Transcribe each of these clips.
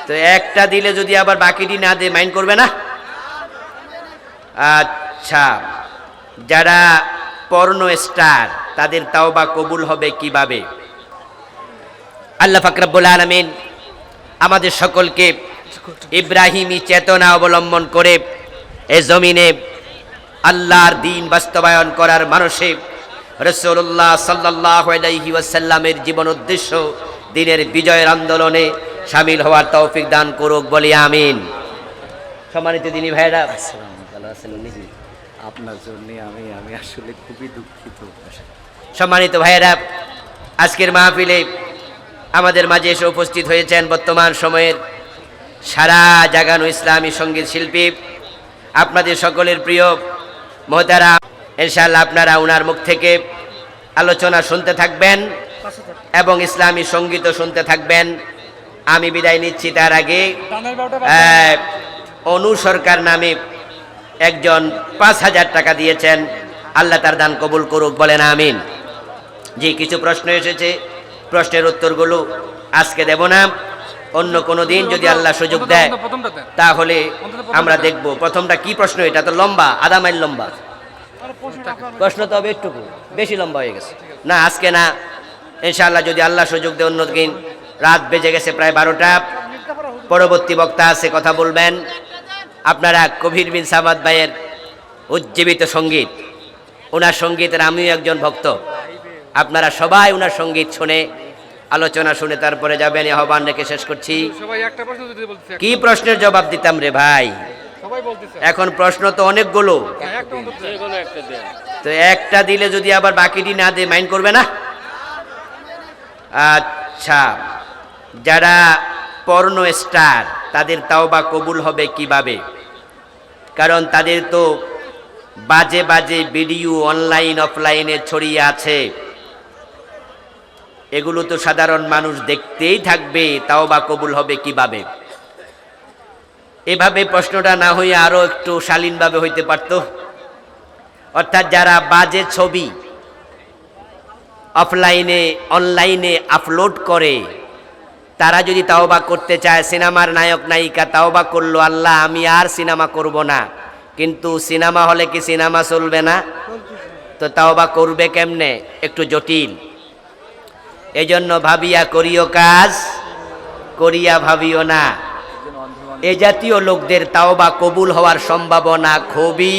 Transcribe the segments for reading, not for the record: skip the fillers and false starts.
তো একটা দিলে যদি আবার বাকিটি না দেয় মাইন্ড করবে না? আচ্ছা, যারা পর্নো স্টার তাদের তাওবা কবুল হবে কিভাবে? আল্লাহ পাক রব্বুল আলামিন আমাদের সকলকে ইব্রাহিমী চেতনা অবলম্বন করে এই জমিনে আল্লাহর দ্বীন বাস্তবায়ন করার মানসে রাসূলুল্লাহ সাল্লাল্লাহু আলাইহি ওয়াসাল্লামের জীবন উদ্দেশ্য দ্বীনের বিজয়ের আন্দোলনে শামিল হওয়ার তৌফিক দান করুক, বলি আমিন। সম্মানিত দিনী ভাইরা, ভালো আছেন? আপনার জন্য আমি আসলে খুবই দুঃখিত। সম্মানিত ভাইয়েরা, আজকের মাহফিলে আমাদের মাঝে এসে উপস্থিত হয়েছেন বর্তমান সময়ের সারা জাগানো ইসলামী সঙ্গীত শিল্পী, আপনাদের সকলের প্রিয় মোহতারা। ইনশাআল্লাহ আপনারা ওনার মুখ থেকে আলোচনা শুনতে থাকবেন এবং ইসলামী সঙ্গীতও শুনতে থাকবেন। আমি বিদায় নিচ্ছি। তার আগে অনু সরকার নামে একজন 5,000 টাকা দিয়েছেন, আল্লাহ তার দান কবুল করুক, বলেন আমিন। জি, কিছু প্রশ্ন এসেছে, প্রশ্নের উত্তরগুলো আজকে দেব না, অন্য কোনো দিন যদি আল্লাহ সুযোগ দেয় তাহলে আমরা দেখব। প্রথমটা কি প্রশ্ন? এটা তো লম্বা, আধা মাইল লম্বা প্রশ্ন, তো হবে একটু বেশি লম্বা হয়ে গেছে। না, আজকে না, ইনশাআল্লাহ যদি আল্লাহ সুযোগ দেয় অন্য দিন। রাত বেজে গেছে প্রায় 12টা। পরবর্তী বক্তা আছে, কথা বলবেন আপনারা কবির বিন সামাদ ভাইয়ের উজ্জীবিত সঙ্গীত, ওনার সঙ্গীতের আমিও একজন ভক্ত। আপনারা সবাই ওনার সঙ্গীত শুনে আলোচনা শুনে তারপরে যাবেন। আহ্বান রেখে শেষ করছি। কি প্রশ্নের জবাব দিতাম রে ভাই? এখন প্রশ্ন তো অনেকগুলো, তো একটা দিলে যদি আবার বাকিটি না দেয় মাইন্ড করবে না? আচ্ছা, যারা পর্নো স্টার তাদের তাওবা কবুল হবে কিভাবে? কারণ তাদের তো বাজে বাজে ভিডিও অনলাইন অফলাইনে ছড়িয়ে আছে, এগুলো তো সাধারণ মানুষ দেখতেই থাকবে, তাওবা কবুল হবে কিভাবে? এভাবে প্রশ্নটা না হয়ে আরো একটু শালীনভাবে হইতে পারত। অর্থাৎ যারা বাজে ছবি অফলাইনে অনলাইনে আপলোড করে, তারা যদি তাওবা করতে চায়, সিনেমার নায়ক নায়িকা তাওবা করলো, আল্লাহ আমি আর সিনেমা করব না, কিন্তু সিনেমা হলে কি সিনেমা চলবে না? তো তাওবা করবে কেমনে? একটু জটিল। এজন্য ভাবিয়া করিও কাজ, করিয়া ভাবিও না। এ জাতীয় লোকদের তাওবা কবুল হওয়ার সম্ভাবনা খুবই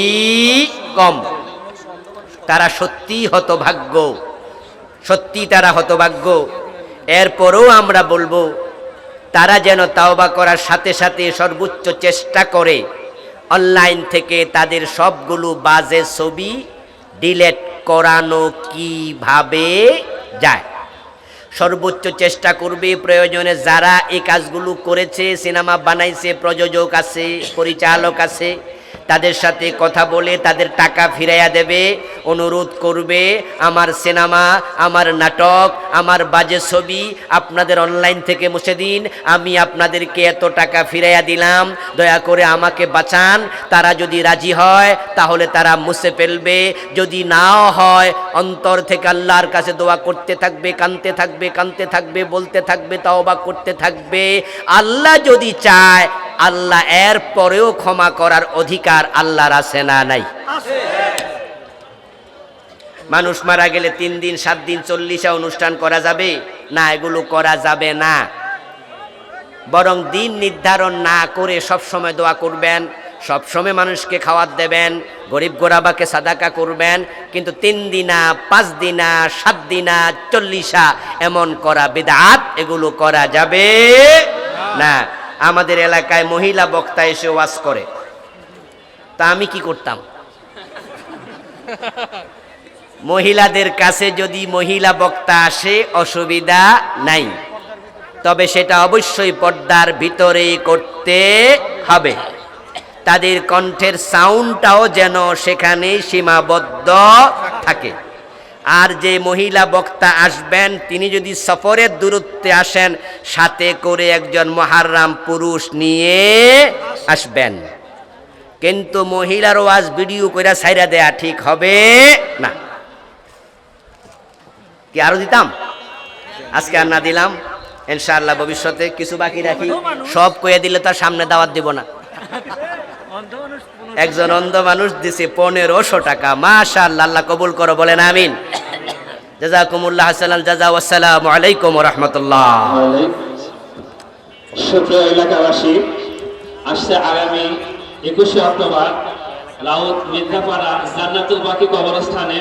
কম। তারা সত্যি হতভাগ্য, সত্যি তারা হতভাগ্য। এরপরেও আমরা বলবো তারা যেন তাওবা করার সাথে সাথে সর্বোচ্চ চেষ্টা করে অনলাইন থেকে তাদের সবগুলো বাজে ছবি ডিলেট করানো কিভাবে যায়, সর্বোচ্চ চেষ্টা করবে। প্রয়োজনে যারা এই কাজগুলো করেছে, সিনেমা বানাইছে, প্রযোজক আছে, পরিচালক আছে, তাদের সাথে কথা বলে তাদের টাকা ফিরাইয়া দেবে, অনুরোধ করবে আমার সিনেমা, আমার নাটক, আমার বাজে ছবি আপনাদের অনলাইন থেকে মুছে দিন, আমি আপনাদেরকে এত টাকা ফিরাইয়া দিলাম, দয়া করে আমাকে বাঁচান। তারা যদি রাজি হয় তাহলে তারা মুছে ফেলবে, যদি নাও হয় অন্তর থেকে আল্লাহর কাছে দোয়া করতে থাকবে, কাঁদতে থাকবে, কাঁদতে থাকবে, বলতে থাকবে, তাওবা করতে থাকবে। আল্লাহ যদি চায়, আল্লাহ এর পরেও ক্ষমা করার অধিকার আল্লাহর আছে না নাই? মানুষ মারা গেলে 3 দিন 7 দিন 40 অনুষ্ঠান করা যাবে না? এগুলো করা যাবে না। বরং দিন নির্ধারণ না করে সবসময় দোয়া করবেন, সবসময় মানুষকে খাওয়াত দেবেন, গরিব গোরাবাকে সাদাকা করবেন, কিন্তু 3 দিনা 5 দিনা 7 দিনা 40 এমন করা বিদআত, এগুলো করা যাবে না। আমাদের এলাকায় মহিলা বক্তা এসে ওয়াজ করে, তা আমি কি করতাম? মহিলাদের কাছে যদি মহিলা বক্তা আসে অসুবিধা নাই, তবে সেটা অবশ্যই পর্দার ভিতরেই করতে হবে। তাদের কণ্ঠের সাউন্ডটাও যেন সেখানে সীমাবদ্ধ থাকে। আর যে মহিলা বক্তা আসবেন তিনি যদি সফরের দূরত্বে আসেন, সাথে করে একজন মুহাররাম পুরুষ নিয়ে আসবেন। কিন্তু মহিলার ওয়াজ ভিডিও করে ছাইরা দেয়া ঠিক হবে না। কি আরো দিতাম? আজকে আর না দিলাম। ইনশাআল্লাহ ভবিষ্যতে কিছু বাকি রাখি, সব কয়ে দিলে তার সামনে দাওয়াত দিব না। একজন অন্ধ মানুষ দিছে 1500 টাকা, মাশাআল্লাহ, আল্লাহ কবুল করো, বলেন আমিন। জাযাকুমুল্লাহ হাসানাল জাযা, ওয়াসসালামু আলাইকুম ওয়া রাহমাতুল্লাহ। সুপ্রিয় এলাকাবাসী, আসছে আগামী 21শে অক্টোবর লাউদ মির্জাপাড়া জান্নাতুল বাকি কবরস্থানে